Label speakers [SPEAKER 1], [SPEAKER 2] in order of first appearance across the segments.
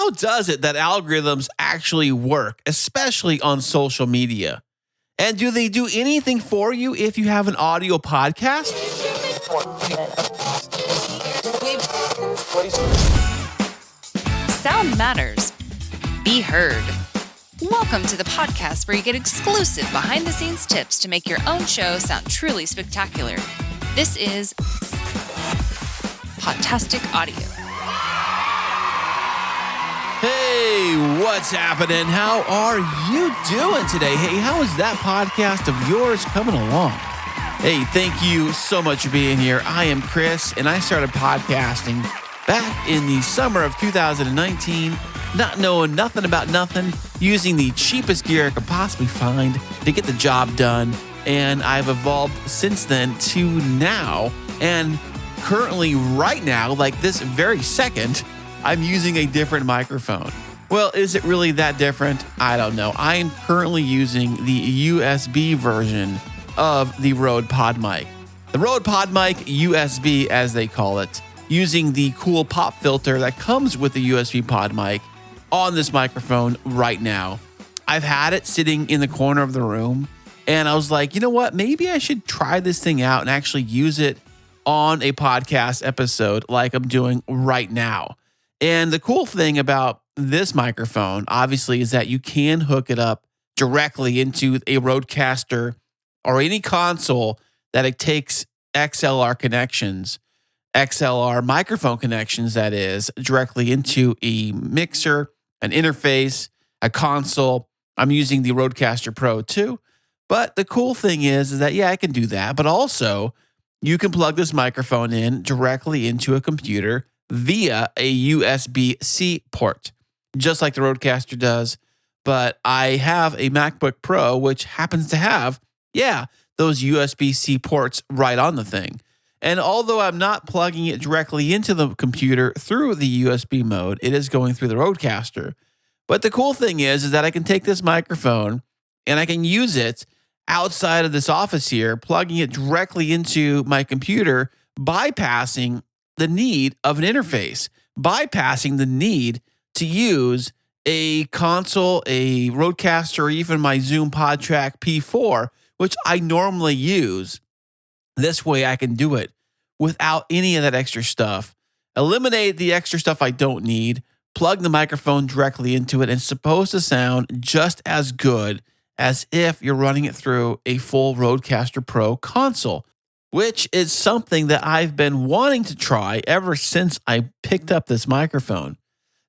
[SPEAKER 1] how does it that algorithms actually work, especially on social media? And do they do anything for you if you have an audio podcast?
[SPEAKER 2] Sound matters. Be heard. Welcome to the podcast where you get exclusive behind-the-scenes tips to make your own show sound truly spectacular. This is Podtastic Audio.
[SPEAKER 1] Hey, what's happening? How are you doing today? Hey, how is that podcast of yours coming along? Hey, thank you so much for being here. I am Chris, and I started podcasting back in the summer of 2019, not knowing nothing about nothing, using the cheapest gear I could possibly find to get the job done. And I've evolved since then to now. And currently, right now, like this very second, I'm using a different microphone. Well, is it really that different? I don't know. I am currently using the USB version of the Rode PodMic. The Rode PodMic USB, as they call it, using the cool pop filter that comes with the USB PodMic on this microphone right now. I've had it sitting in the corner of the room, and I was like, you know what? Maybe I should try this thing out and actually use it on a podcast episode like I'm doing right now. And the cool thing about this microphone, obviously, is that you can hook it up directly into a Rodecaster or any console that it takes XLR connections, XLR microphone connections, that is, directly into a mixer, an interface, a console. I'm using the Rodecaster Pro 2. But the cool thing is that, yeah, I can do that. But also, you can plug this microphone in directly into a computer via a USB-C port, just like the Rodecaster does. But I have a MacBook Pro, which happens to have, those USB-C ports right on the thing. And although I'm not plugging it directly into the computer through the USB mode, it is going through the Rodecaster. But the cool thing is that I can take this microphone and I can use it outside of this office here, plugging it directly into my computer, bypassing the need of an interface, bypassing the need to use a console, a Rodecaster, or even my Zoom PodTrack P4, which I normally use. This way I can do it without any of that extra stuff. Eliminate the extra stuff I don't need, plug the microphone directly into it, and it's supposed to sound just as good as if you're running it through a full Rodecaster Pro console, which is something that I've been wanting to try ever since I picked up this microphone.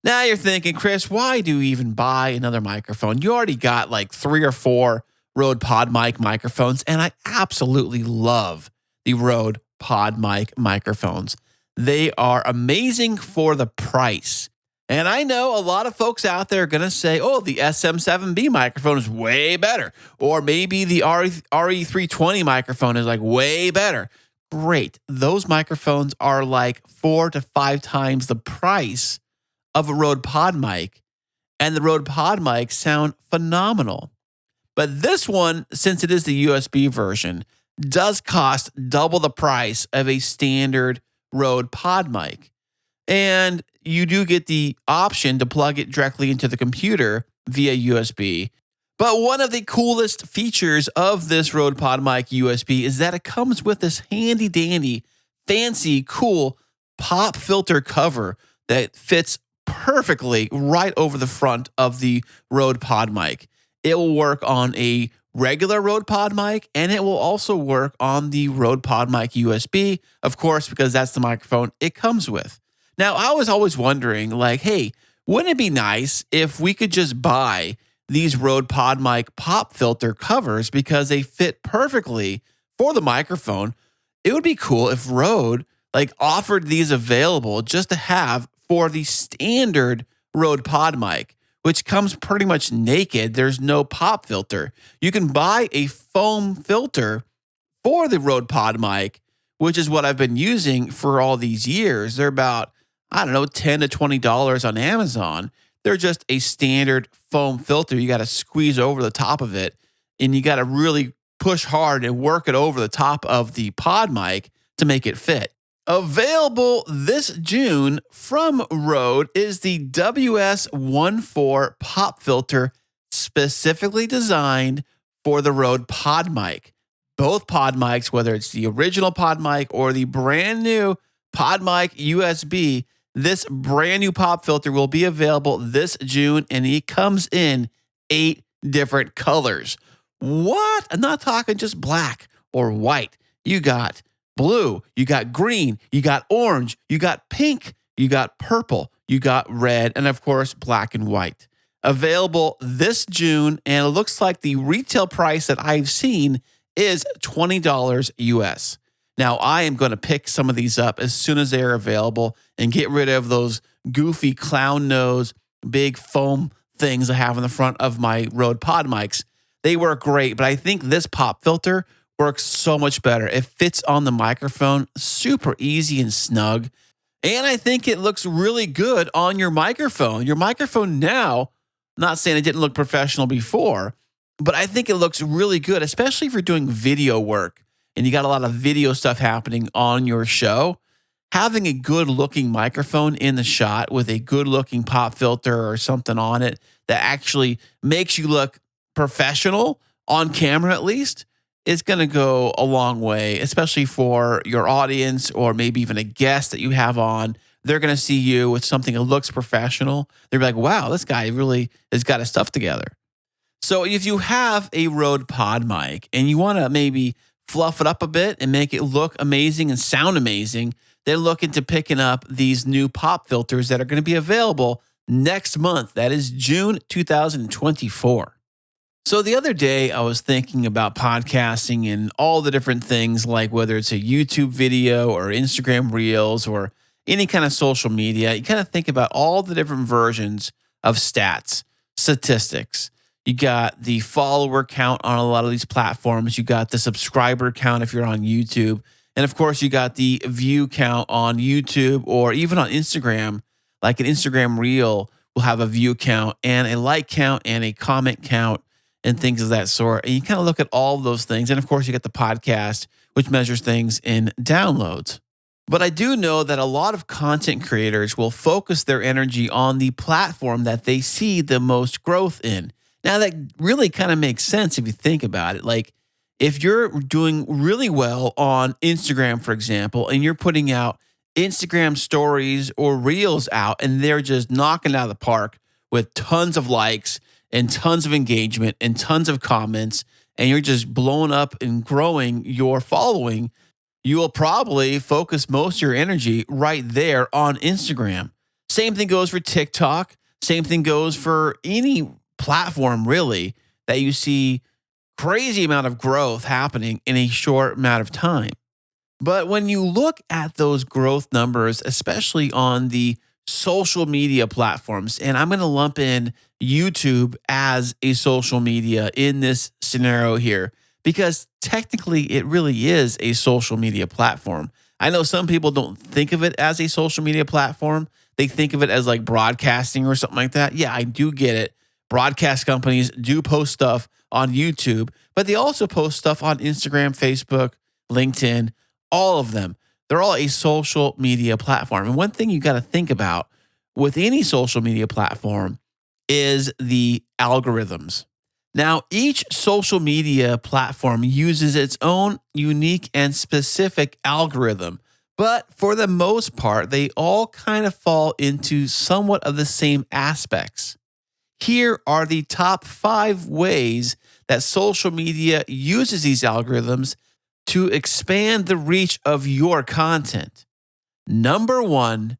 [SPEAKER 1] Now you're thinking, Chris, why do you even buy another microphone? You already got like 3 or 4 Rode PodMic microphones, and I absolutely love the Rode PodMic microphones. They are amazing for the price. And I know a lot of folks out there are going to say, oh, the SM7B microphone is way better. Or maybe the RE320 microphone is like way better. Great. Those microphones are like 4 to 5 times the price of a Rode PodMic. And the Rode PodMic sound phenomenal. But this one, since it is the USB version, does cost double the price of a standard Rode PodMic. And you do get the option to plug it directly into the computer via USB. But one of the coolest features of this Rode PodMic USB is that it comes with this handy dandy, fancy, cool pop filter cover that fits perfectly right over the front of the Rode PodMic. It will work on a regular Rode PodMic, and it will also work on the Rode PodMic USB, of course, because that's the microphone it comes with. Now, I was always wondering, like, hey, wouldn't it be nice if we could just buy these Rode PodMic pop filter covers because they fit perfectly for the microphone? It would be cool if Rode offered these available just to have for the standard Rode PodMic, which comes pretty much naked. There's no pop filter. You can buy a foam filter for the Rode PodMic, which is what I've been using for all these years. They're about, $10 to $20 on Amazon. They're just a standard foam filter. You got to squeeze over the top of it, and you got to really push hard and work it over the top of the PodMic to make it fit. Available this June from Rode is the WS14 pop filter specifically designed for the Rode Pod Mic. Both Pod Mics, whether it's the original Pod Mic or the brand new Pod Mic USB, this brand new pop filter will be available this June, and it comes in 8 different colors. What? I'm not talking just black or white. You got blue, you got green, you got orange, you got pink, you got purple, you got red, and of course, black and white. Available this June, and it looks like the retail price that I've seen is $20 US. Now, I am going to pick some of these up as soon as they're available and get rid of those goofy clown nose, big foam things I have in the front of my Rode Pod mics. They work great, but I think this pop filter works so much better. It fits on the microphone, super easy and snug. And I think it looks really good on your microphone. Your microphone now, not saying it didn't look professional before, but I think it looks really good, especially if you're doing video work and you got a lot of video stuff happening on your show. Having a good looking microphone in the shot with a good looking pop filter or something on it that actually makes you look professional on camera, at least, is going to go a long way, especially for your audience or maybe even a guest that you have on. They're going to see you with something that looks professional. They're like, wow, this guy really has got his stuff together. So if you have a Rode Pod mic and you want to maybe fluff it up a bit and make it look amazing and sound amazing, then look into picking up these new pop filters that are going to be available next month. That is June 2024. So the other day I was thinking about podcasting and all the different things, like whether it's a YouTube video or Instagram Reels or any kind of social media. You kind of think about all the different versions of stats, statistics. You got the follower count on a lot of these platforms. You got the subscriber count if you're on YouTube. And of course, you got the view count on YouTube or even on Instagram. Like an Instagram Reel will have a view count and a like count and a comment count and things of that sort. And you kind of look at all of those things. And of course, you get the podcast, which measures things in downloads. But I do know that a lot of content creators will focus their energy on the platform that they see the most growth in. Now, that really kind of makes sense if you think about it. Like, if you're doing really well on Instagram, for example, and you're putting out Instagram stories or reels out, and they're just knocking it out of the park with tons of likes and tons of engagement and tons of comments, and you're just blowing up and growing your following, you will probably focus most of your energy right there on Instagram. Same thing goes for TikTok. Same thing goes for any platform, really, that you see crazy amount of growth happening in a short amount of time. But when you look at those growth numbers, especially on the social media platforms, and I'm going to lump in YouTube as a social media in this scenario here, because technically it really is a social media platform. I know some people don't think of it as a social media platform. They think of it as like broadcasting or something like that. Yeah, I do get it. Broadcast companies do post stuff on YouTube, but they also post stuff on Instagram, Facebook, LinkedIn, all of them. They're all a social media platform. And one thing you got to think about with any social media platform is the algorithms. Now, each social media platform uses its own unique and specific algorithm, but for the most part, they all kind of fall into somewhat of the same aspects. Here are the top 5 ways that social media uses these algorithms to expand the reach of your content. Number 1,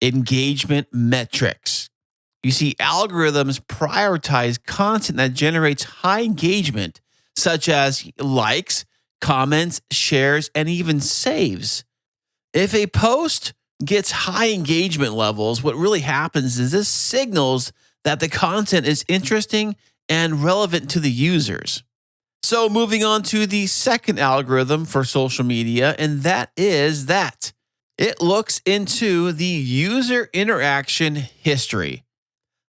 [SPEAKER 1] engagement metrics. You see, algorithms prioritize content that generates high engagement, such as likes, comments, shares, and even saves. If a post gets high engagement levels, what really happens is this signals that the content is interesting and relevant to the users. So moving on to the second algorithm for social media, and that is that it looks into the user interaction history.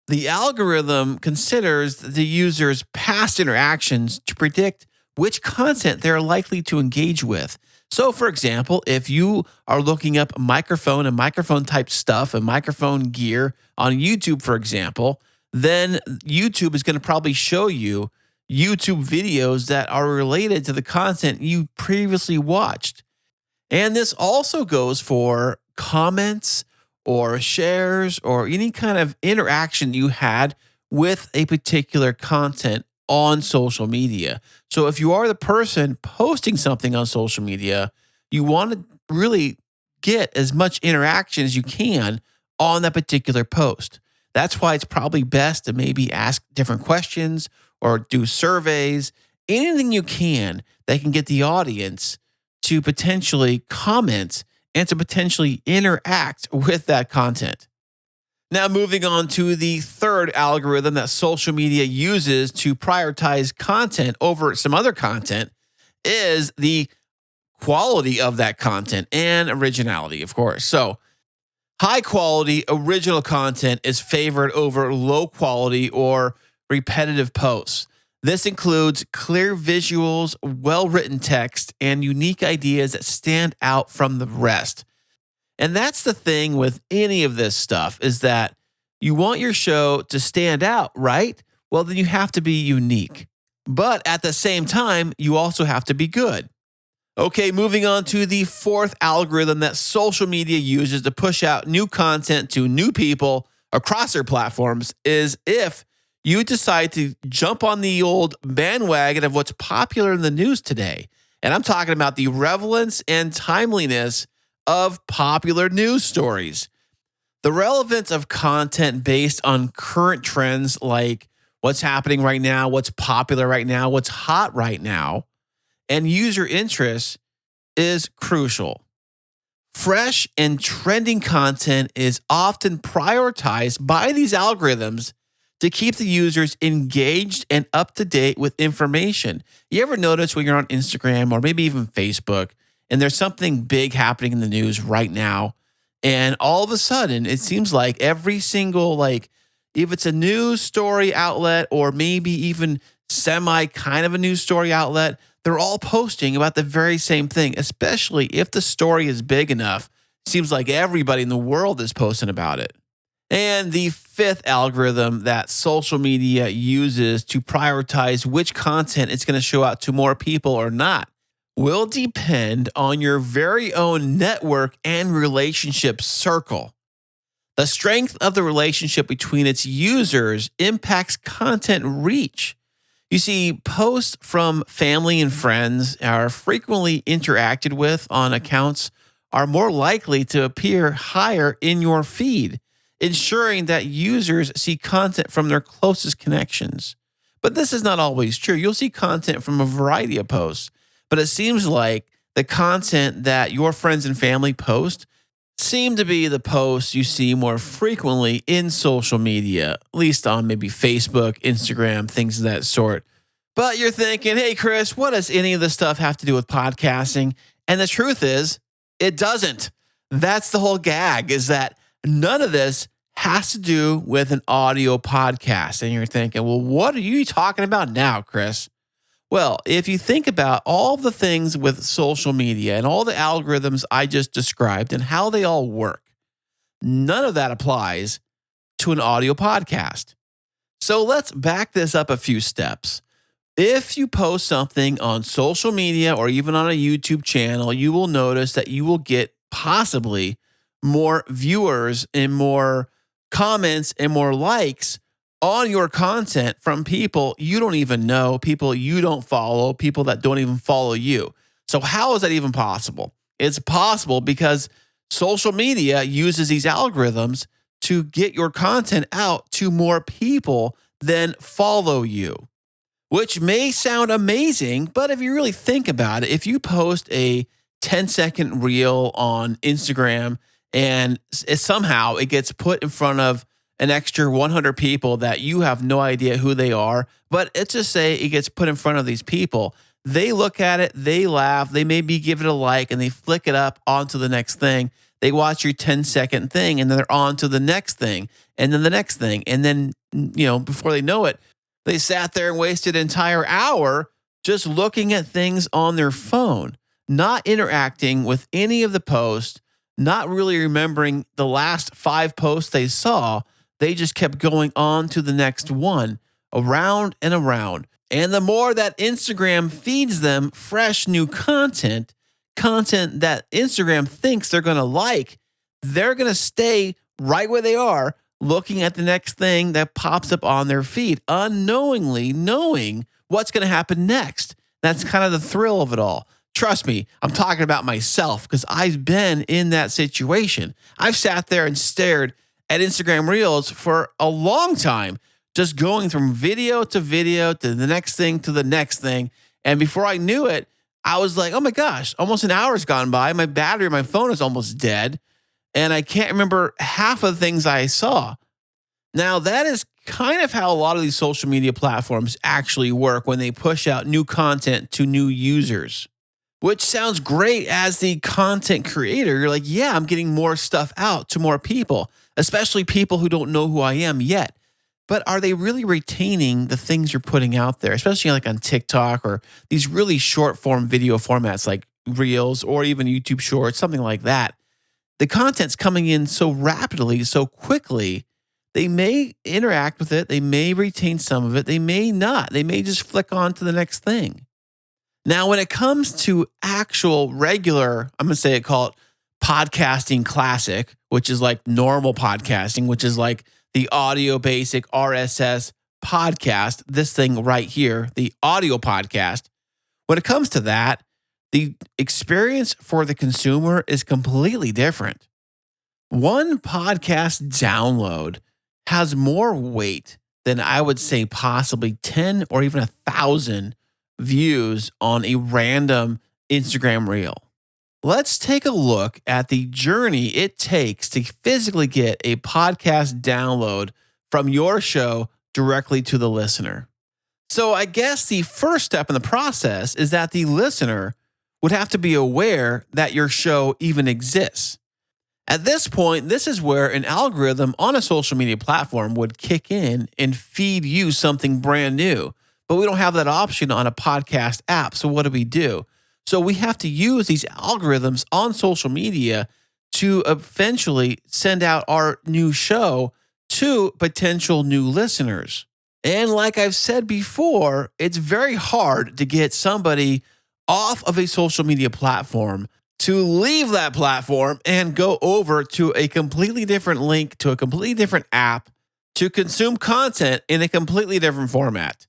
[SPEAKER 1] The algorithm considers the user's past interactions to predict which content they're likely to engage with. So, for example, if you are looking up microphone and microphone type stuff and microphone gear on YouTube, for example, then YouTube is going to probably show you YouTube videos that are related to the content you previously watched. And this also goes for comments or shares or any kind of interaction you had with a particular content on social media. So if you are the person posting something on social media, you want to really get as much interaction as you can on that particular post. That's why it's probably best to maybe ask different questions or do surveys, anything you can that can get the audience to potentially comment and to potentially interact with that content. Now, moving on to the third algorithm that social media uses to prioritize content over some other content is the quality of that content and originality, of course. So, high quality original content is favored over low quality or repetitive posts. This includes clear visuals, well-written text, and unique ideas that stand out from the rest. And that's the thing with any of this stuff is that you want your show to stand out, right? Well, then you have to be unique. But at the same time, you also have to be good. Okay, moving on to the fourth algorithm that social media uses to push out new content to new people across their platforms is if you decide to jump on the old bandwagon of what's popular in the news today. And I'm talking about the relevance and timeliness of popular news stories. The relevance of content based on current trends like what's happening right now, what's popular right now, what's hot right now, and user interest is crucial. Fresh and trending content is often prioritized by these algorithms to keep the users engaged and up to date with information. You ever notice when you're on Instagram or maybe even Facebook and there's something big happening in the news right now, and all of a sudden it seems like every single, like if it's a news story outlet or maybe even semi kind of a news story outlet, they're all posting about the very same thing, especially if the story is big enough. Seems like everybody in the world is posting about it. And the fifth algorithm that social media uses to prioritize which content it's going to show out to more people or not will depend on your very own network and relationship circle. The strength of the relationship between its users impacts content reach. You see, posts from family and friends are frequently interacted with on accounts are more likely to appear higher in your feed, ensuring that users see content from their closest connections. But this is not always true. You'll see content from a variety of posts, but it seems like the content that your friends and family post seem to be the posts you see more frequently in social media, at least on maybe Facebook, Instagram, things of that sort. But you're thinking, hey, Chris, what does any of this stuff have to do with podcasting? And the truth is, it doesn't. That's the whole gag, is that none of this has to do with an audio podcast. And you're thinking, well, what are you talking about now, Chris? Well, if you think about all the things with social media and all the algorithms I just described and how they all work, none of that applies to an audio podcast. So let's back this up a few steps. If you post something on social media or even on a YouTube channel, you will notice that you will get possibly more viewers and more comments and more likes on your content from people you don't even know, people you don't follow, people that don't even follow you. So how is that even possible? It's possible because social media uses these algorithms to get your content out to more people than follow you, which may sound amazing, but if you really think about it, if you post a 10-second reel on Instagram and somehow it gets put in front of an extra 100 people that you have no idea who they are, but let's just say it gets put in front of these people, they look at it, they laugh, they maybe give it a like, and they flick it up onto the next thing. They watch your 10-second thing, and then they're on to the next thing, and then the next thing. And then, before they know it, they sat there and wasted an entire hour just looking at things on their phone. not interacting with any of the posts, not really remembering the last 5 posts they saw. They just kept going on to the next one, around and around. And the more that Instagram feeds them fresh new content that Instagram thinks they're going to like, they're going to stay right where they are, looking at the next thing that pops up on their feed, unknowingly knowing what's going to happen next. That's kind of the thrill of it all. Trust me, I'm talking about myself because I've been in that situation. I've sat there and stared at Instagram Reels for a long time, just going from video to the next thing to the next thing. And before I knew it, I was like, oh my gosh, almost an hour's gone by. My battery on my phone is almost dead. And I can't remember half of the things I saw. Now, that is kind of how a lot of these social media platforms actually work when they push out new content to new users, which sounds great as the content creator. You're like, yeah, I'm getting more stuff out to more people, especially people who don't know who I am yet. But are they really retaining the things you're putting out there, especially like on TikTok or these really short form video formats like Reels or even YouTube Shorts, something like that? The content's coming in so rapidly, so quickly, they may interact with it. They may retain some of it. They may not. They may just flick on to the next thing. Now, when it comes to actual regular, I'm going to call it podcasting classic, which is like normal podcasting, which is like the audio basic RSS podcast, this thing right here, the audio podcast. When it comes to that, the experience for the consumer is completely different. One podcast download has more weight than I would say possibly 10 or even 1,000 views on a random Instagram reel. Let's take a look at the journey it takes to physically get a podcast download from your show directly to the listener. So I guess the first step in the process is that the listener would have to be aware that your show even exists. At this point, this is where an algorithm on a social media platform would kick in and feed you something brand new. But we don't have that option on a podcast app. So what do? So we have to use these algorithms on social media to eventually send out our new show to potential new listeners. And like I've said before, it's very hard to get somebody off of a social media platform to leave that platform and go over to a completely different link to a completely different app to consume content in a completely different format.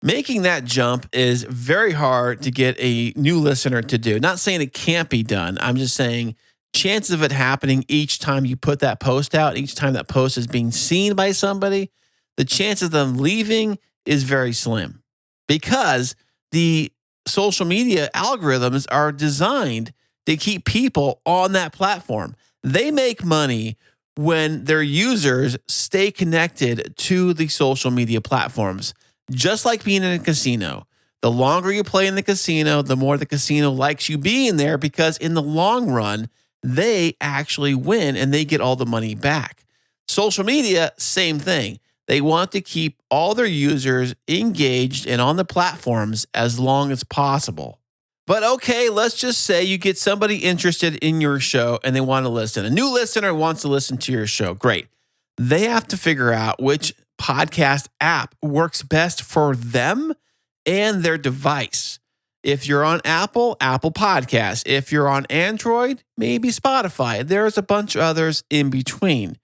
[SPEAKER 1] Making that jump is very hard to get a new listener to do. Not saying it can't be done. I'm just saying chances of it happening each time you put that post out, each time that post is being seen by somebody, the chances of them leaving is very slim because the social media algorithms are designed to keep people on that platform. They make money when their users stay connected to the social media platforms. Just like being in a casino. The longer you play in the casino, the more the casino likes you being there because in the long run, they actually win and they get all the money back. Social media, same thing. They want to keep all their users engaged and on the platforms as long as possible. But okay, let's just say you get somebody interested in your show and they want to listen. A new listener wants to listen to your show. Great. They have to figure out which podcast app works best for them and their device. If you're on Apple Podcasts. If you're on Android, maybe Spotify. There's a bunch of others in between.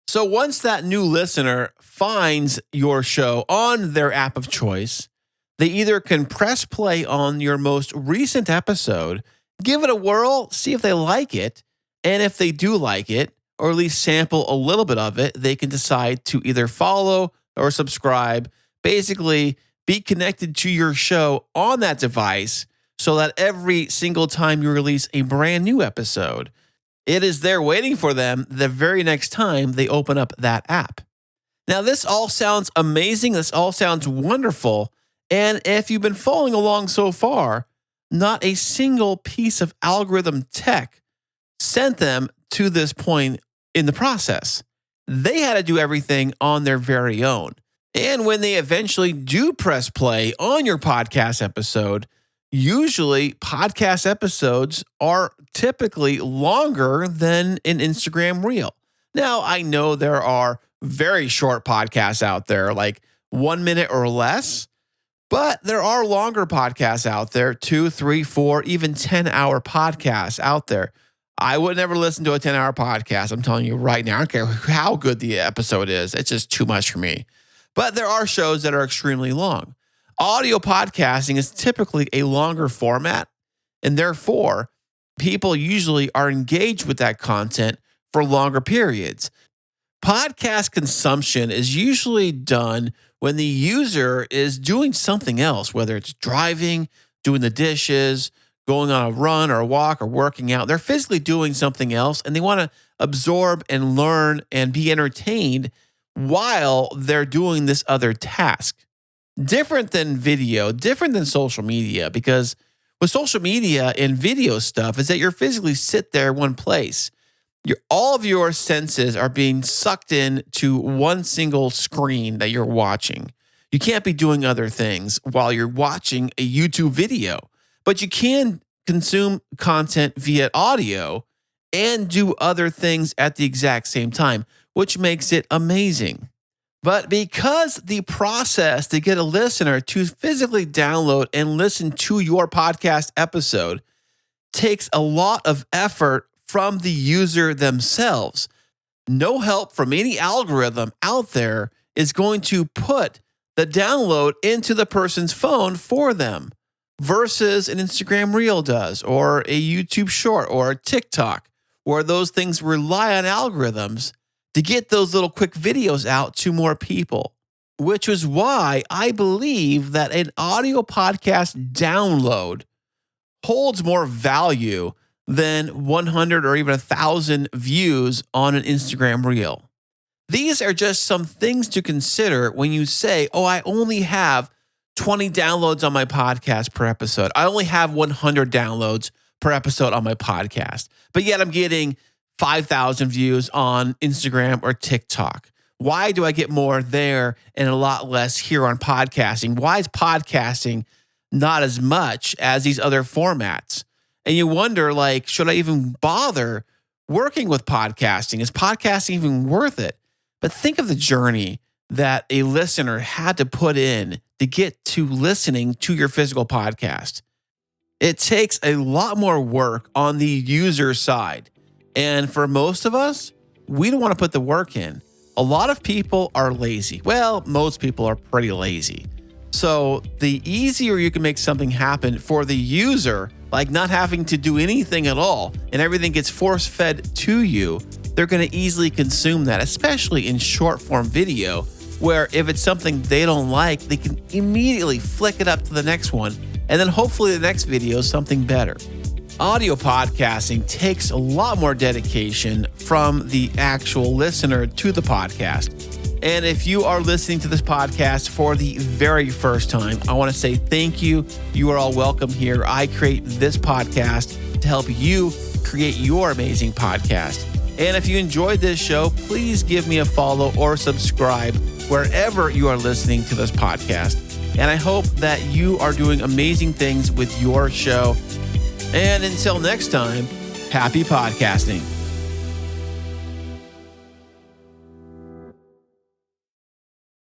[SPEAKER 1] So once that new listener finds your show on their app of choice, they either can press play on your most recent episode, give it a whirl, see if they like it, and if they do like it, or at least sample a little bit of it, they can decide to either follow or subscribe, basically be connected to your show on that device so that every single time you release a brand new episode, it is there waiting for them the very next time they open up that app. Now, this all sounds amazing. This all sounds wonderful. And if you've been following along so far, not a single piece of algorithm tech sent them to this point in the process. They had to do everything on their very own. And when they eventually do press play on your podcast episode, Usually, podcast episodes are typically longer than an Instagram reel. Now, I know there are very short podcasts out there, like 1 minute or less, but there are longer podcasts out there, 2, 3, 4, even 10-hour podcasts out there. I would never listen to a 10-hour podcast. I'm telling you right now, I don't care how good the episode is. It's just too much for me. But there are shows that are extremely long. Audio podcasting is typically a longer format, and therefore, people usually are engaged with that content for longer periods. Podcast consumption is usually done when the user is doing something else, whether it's driving, doing the dishes, going on a run or a walk or working out. They're physically doing something else, and they want to absorb and learn and be entertained while they're doing this other task. Different than video, different than social media, because with social media and video stuff is that you're physically sit there in one place. All of your senses are being sucked in to one single screen that you're watching. You can't be doing other things while you're watching a YouTube video, but you can consume content via audio and do other things at the exact same time, which makes it amazing. But because the process to get a listener to physically download and listen to your podcast episode takes a lot of effort from the user themselves, no help from any algorithm out there is going to put the download into the person's phone for them versus an Instagram Reel does, or a YouTube Short, or a TikTok, where those things rely on algorithms to get those little quick videos out to more people, which is why I believe that an audio podcast download holds more value than 100 or even 1,000 views on an Instagram Reel. These are just some things to consider when you say, oh, I only have 20 downloads on my podcast per episode. I only have 100 downloads per episode on my podcast, but yet I'm getting 5,000 views on Instagram or TikTok. Why do I get more there and a lot less here on podcasting? Why is podcasting not as much as these other formats? And you wonder, like, should I even bother working with podcasting? Is podcasting even worth it? But think of the journey that a listener had to put in to get to listening to your physical podcast. It takes a lot more work on the user side. And for most of us, we don't want to put the work in. A lot of people are lazy. Well, most people are pretty lazy. So the easier you can make something happen for the user, like not having to do anything at all, and everything gets force-fed to you, they're going to easily consume that, especially in short form video, where if it's something they don't like, they can immediately flick it up to the next one, and then hopefully the next video is something better. Audio podcasting takes a lot more dedication from the actual listener to the podcast. And if you are listening to this podcast for the very first time, I want to say thank you. You are all welcome here. I create this podcast to help you create your amazing podcast. And if you enjoyed this show, please give me a follow or subscribe wherever you are listening to this podcast. And I hope that you are doing amazing things with your show. And until next time, happy podcasting.